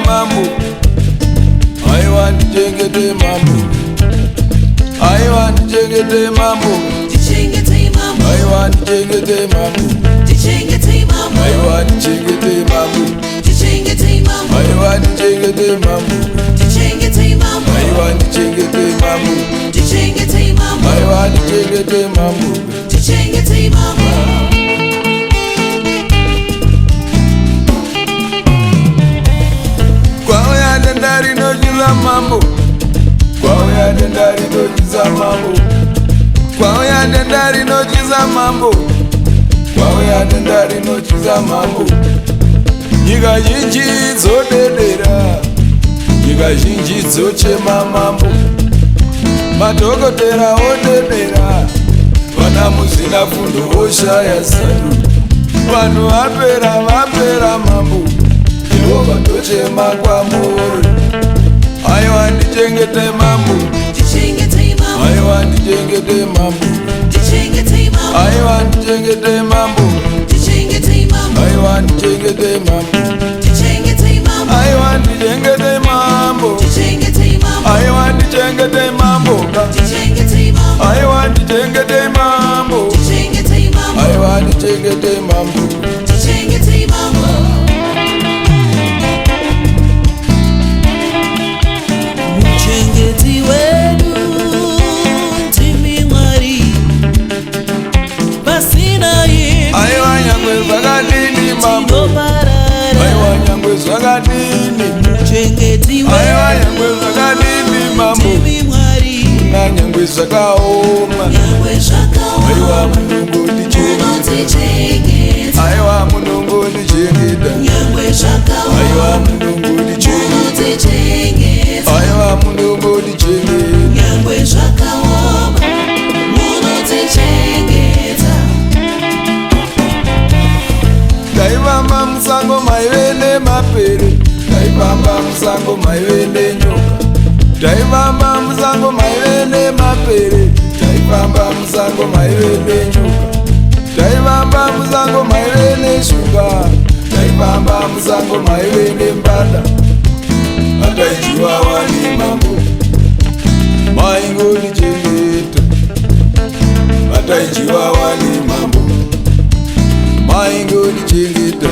mambo, aiwa ndichengete mambo, aiwa ndichengete mambo, aiwa ndichengete mambo, aiwa ndichengete mambo, aiwa ndichengete mambo, aiwa ndichengete mambo, aiwa ndichengete mambo. Kwauya denda rinochiza mambo, kwauya denda rinochiza mambo, kwauya denda rinochiza mambo, kwauya denda rinochiza mambo. Nyika zhinji dzodedera, nyika zhinji dzochema mambo, madhokotera odedera, vana muzvina fundo voshaya zano, vanhu vapera mambo, Jehovha tochema kwamuri. Aiwa ndichengete mambo, aiwa ndichengete mambo, aiwa ndichengete mambo, aiwa ndichengete mambo, aiwa ndichengete mambo, aiwa ndichengete mambo, aiwa ndichengete mambo, aiwa ndichengete mambo. Muchengeti wedu ndimi Mwari, pasina yemi aiwa nyangwe zvakadini mambo, aiwa nyangwe zvakadini, muchengeti aiwa wedu nyangwe zvakadini mambo, ndimi Mwari, na nyangwe zvakaoma, aiwa munongo ndichengeta, aiwa munongo ndichengeta, aiwa munongo ndichengeta, aiwa munongo ndichengeta. Taivamba musango maive nemapere, taivamba musango maive nenyoka, taivamba musango maive nemapere, taivamba musango maive nenyoka, taivamba musango maive neshuga, taivamba musango maive nembada. Ataichiwawa ni mambo, maingonichengeta, ataichiwawa ni mambo, maingonichengeta.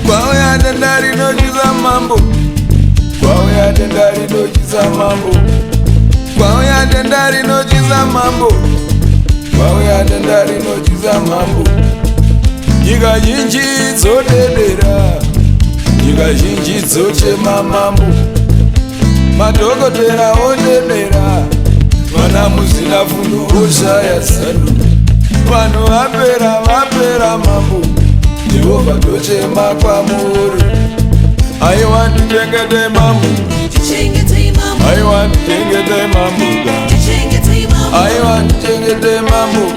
Kwauya denda rinochiza mambo, kwauya denda rinochiza mambo, kwauya denda rinochiza mambo, kwauya denda rinochiza mambo. Nyika zhinji dzodedera, nyika zhinji dzochema mambo, madhokotera odedera, vana muzvina fundo voshaya zano, vanhu vapera mambo, Jehovha tochema kwamuri. Aiwa ndichengete mambo, aiwa ndichengete mambo, aiwa ndichengete mambo,